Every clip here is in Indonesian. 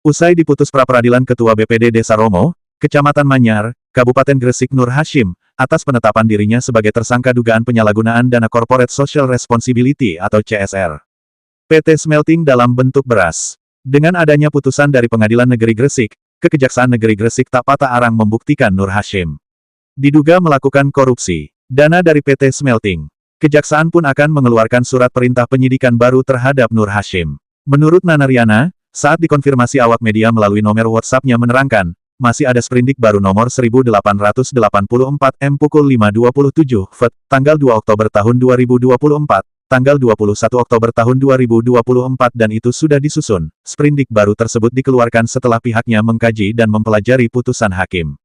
Usai diputus pra-peradilan Ketua BPD Desa Romo, Kecamatan Manyar, Kabupaten Gresik Nur Hashim, atas penetapan dirinya sebagai tersangka dugaan penyalahgunaan dana Corporate Social Responsibility atau CSR PT Smelting dalam bentuk beras. Dengan adanya putusan dari Pengadilan Negeri Gresik, Kejaksaan Negeri Gresik tak patah arang membuktikan Nur Hashim diduga melakukan korupsi dana dari PT Smelting. Kejaksaan pun akan mengeluarkan surat perintah penyidikan baru terhadap Nur Hashim. Menurut Nana Riana, saat dikonfirmasi awak media melalui nomor WhatsApp-nya menerangkan, masih ada sprindik baru nomor 1884 M pukul 5.27 VET, tanggal 2 Oktober tahun 2024, tanggal 21 Oktober tahun 2024 dan itu sudah disusun. Sprindik baru tersebut dikeluarkan setelah pihaknya mengkaji dan mempelajari putusan hakim.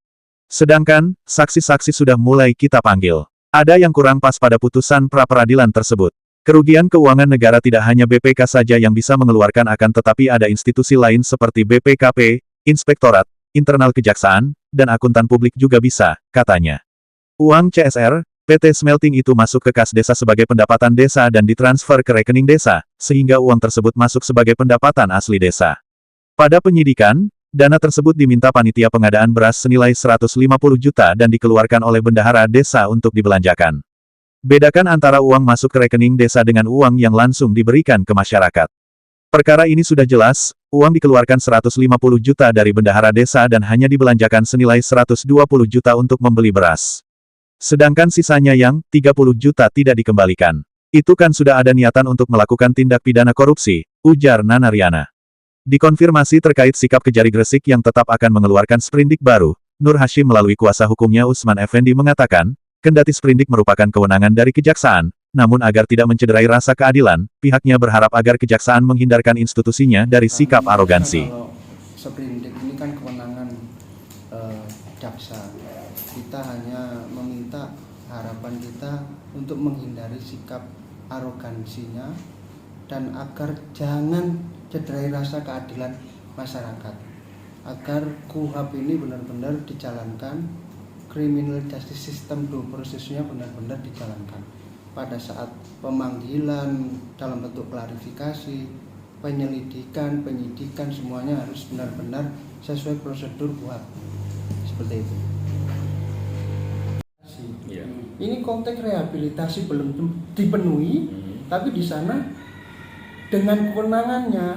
Sedangkan, saksi-saksi sudah mulai kita panggil. Ada yang kurang pas pada putusan pra-peradilan tersebut. Kerugian keuangan negara tidak hanya BPK saja yang bisa mengeluarkan akan tetapi ada institusi lain seperti BPKP, Inspektorat, Internal Kejaksaan, dan akuntan publik juga bisa, katanya. Uang CSR, PT Smelting itu masuk ke kas desa sebagai pendapatan desa dan ditransfer ke rekening desa, sehingga uang tersebut masuk sebagai pendapatan asli desa. Pada penyidikan, dana tersebut diminta panitia pengadaan beras senilai 150 juta dan dikeluarkan oleh bendahara desa untuk dibelanjakan. Bedakan antara uang masuk ke rekening desa dengan uang yang langsung diberikan ke masyarakat. Perkara ini sudah jelas, uang dikeluarkan 150 juta dari bendahara desa dan hanya dibelanjakan senilai 120 juta untuk membeli beras. Sedangkan sisanya yang 30 juta tidak dikembalikan. Itu kan sudah ada niatan untuk melakukan tindak pidana korupsi, ujar Nana Riana. Dikonfirmasi terkait sikap Kejari Gresik yang tetap akan mengeluarkan sprindik baru, Nur Hashim melalui kuasa hukumnya Usman Effendi mengatakan, kendati sprindik merupakan kewenangan dari kejaksaan, namun agar tidak mencederai rasa keadilan, pihaknya berharap agar kejaksaan menghindarkan institusinya dari sikap arogansi. Kalau sprindik ini kan kewenangan jaksa. Kita hanya meminta harapan kita untuk menghindari sikap arogansinya dan agar jangan cederai rasa keadilan masyarakat. Agar KUHP ini benar-benar dijalankan, criminal justice system due prosesnya benar-benar dijalankan. Pada saat pemanggilan dalam bentuk klarifikasi, penyelidikan, penyidikan semuanya harus benar-benar sesuai prosedur KUHP. Seperti itu. Ini konteks rehabilitasi belum dipenuhi, tapi di sana dengan kewenangannya,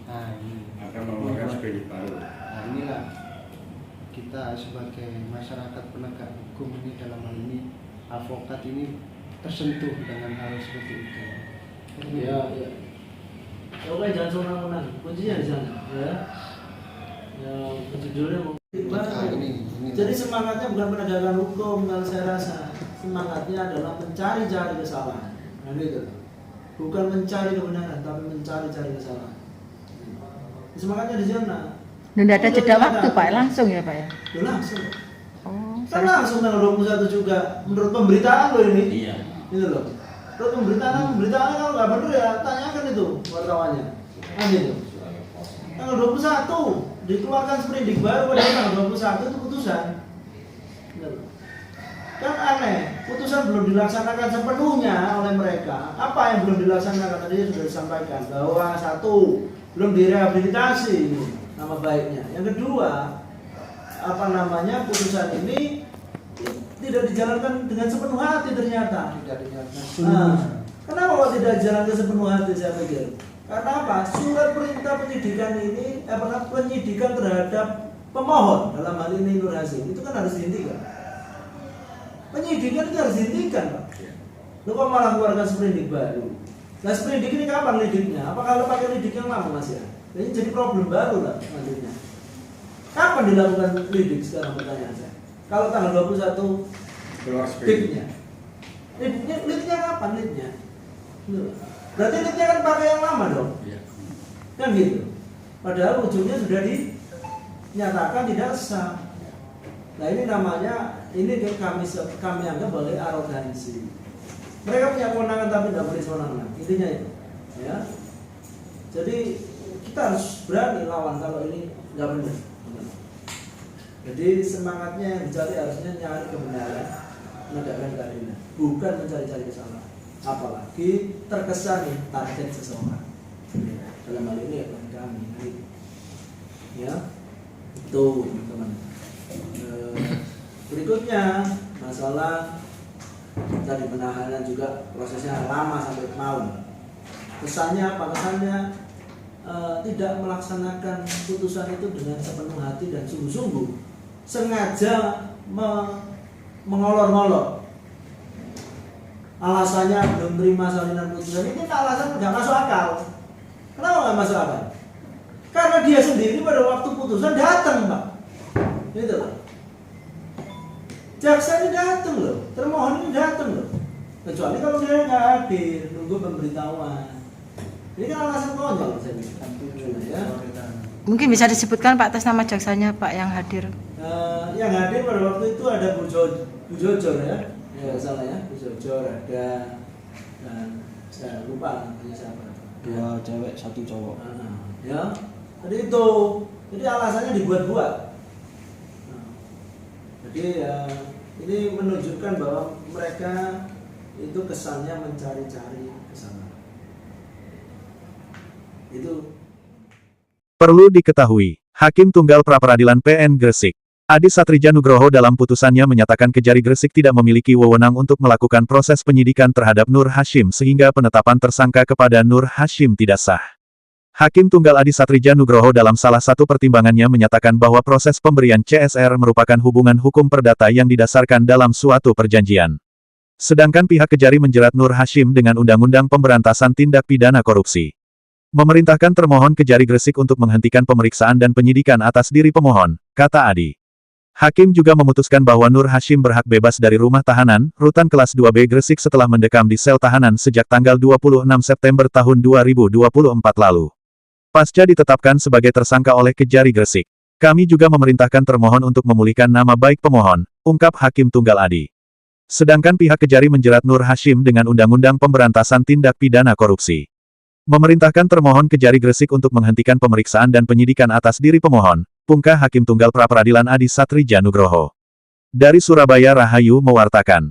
nah ini akan mengeluarkan sprindik baru. Nah inilah kita sebagai masyarakat penegak hukum ini dalam hal ini advokat ini tersentuh dengan hal seperti itu. Ya. Oke, jangan senang-senang. Kuncinya di sana, ya. Judulnya jadi semangatnya bukan penegakan hukum, kalau saya rasa semangatnya adalah mencari-cari kesalahan. Nah gitu. Bukan mencari kebenaran, tapi mencari-cari kesalahan. Semangatnya di sana. Dan tidak ada jeda waktu Pak, langsung ya Pak ya? Ya langsung. Oh, kan langsung tanggal 21 juga. Menurut pemberitaan loh ini. Iya. Itu loh. Menurut pemberitaan kalau nggak benar ya tanyakan itu wartawannya. Kan gitu. Tanggal 21 dikeluarkan sprindik baru pada tanggal 21 itu putusan. Kan aneh, putusan belum dilaksanakan sepenuhnya oleh mereka. Apa yang belum dilaksanakan tadi sudah disampaikan bahwa satu, belum direhabilitasi nama baiknya. Yang kedua, putusan ini tidak dijalankan dengan sepenuh hati ternyata. Tidak dijalankan. Kenapa kok tidak dijalankan sepenuh hati saya pikir? Karena apa? Surat perintah penyidikan ini, penyidikan terhadap pemohon dalam hal ini Nur Hashim itu kan harus dihentikan. Penyidikan itu harus dihentikan, Pak. Lu kok malah keluarkan sprindik baru? Nah, sprindik ini kapan lidiknya? Apa kalau pakai lidik yang lama Mas ya? Ini jadi problem baru lah selanjutnya. Kapan dilakukan lidik sekarang pertanyaan saya? Kalau tanggal 21 keluar lidiknya. Lidiknya kapan lidiknya? Berarti lidiknya kan pakai yang lama dong? Iya. Kan gitu. Padahal ujungnya sudah dinyatakan tidak sah. Nah ini namanya, ini kami anggap sebagai arogansi. Mereka punya kewenangan tapi tidak boleh sewenang-wenang. Intinya itu, ya. Jadi kita harus berani lawan kalau ini nggak benar. Jadi semangatnya yang dicari harusnya nyari kebenaran, menegakkan keadilan, bukan mencari-cari kesalahan. Apalagi terkesan nih target seseorang. Dalam hal ini ya kami. Ya, itu teman-teman. Berikutnya masalah tadi penahanan juga prosesnya lama sampai malam. Kesannya apa? Kesannya tidak melaksanakan putusan itu dengan sepenuh hati dan sungguh-sungguh, sengaja mengolor-ngolor. Alasannya belum terima salinan putusan ini alasan nggak masuk akal. Kenapa nggak masuk akal? Karena dia sendiri pada waktu putusan datang, Pak. Gitu loh. Jaksa ini datang loh, termohon ini datang loh. Kecuali kalau dia nggak hadir, nunggu pemberitahuan. Ini kan alasan konyol saya bilang. Ya. Mungkin bisa disebutkan Pak atas nama jaksanya Pak yang hadir. Yang hadir pada waktu itu ada Bu Jojor ya, salah ya, Bu Jojor ada, dan saya lupa namanya siapa. 2 cewek 1 cowok. Ya, jadi itu, jadi alasannya dibuat-buat. Jadi ini menunjukkan bahwa mereka itu kesannya mencari-cari kesalahan. Itu. Perlu diketahui, Hakim Tunggal Pra-Peradilan PN Gresik, Adi Satrija Nugroho dalam putusannya menyatakan Kejari Gresik tidak memiliki wewenang untuk melakukan proses penyidikan terhadap Nur Hasyim sehingga penetapan tersangka kepada Nur Hasyim tidak sah. Hakim Tunggal Adi Satrija Nugroho dalam salah satu pertimbangannya menyatakan bahwa proses pemberian CSR merupakan hubungan hukum perdata yang didasarkan dalam suatu perjanjian. Sedangkan pihak Kejari menjerat Nur Hasyim dengan Undang-Undang Pemberantasan Tindak Pidana Korupsi. Memerintahkan termohon Kejari Gresik untuk menghentikan pemeriksaan dan penyidikan atas diri pemohon, kata Adi. Hakim juga memutuskan bahwa Nur Hasyim berhak bebas dari rumah tahanan, rutan kelas 2B Gresik setelah mendekam di sel tahanan sejak tanggal 26 September tahun 2024 lalu. Pasca ditetapkan sebagai tersangka oleh Kejari Gresik. Kami juga memerintahkan termohon untuk memulihkan nama baik pemohon, ungkap Hakim Tunggal Adi. Sedangkan pihak Kejari menjerat Nur Hasyim dengan Undang-Undang Pemberantasan Tindak Pidana Korupsi. Memerintahkan termohon Kejari Gresik untuk menghentikan pemeriksaan dan penyidikan atas diri pemohon, pungkah Hakim Tunggal Pra-Peradilan Adi Satrija Nugroho. Dari Surabaya Rahayu mewartakan.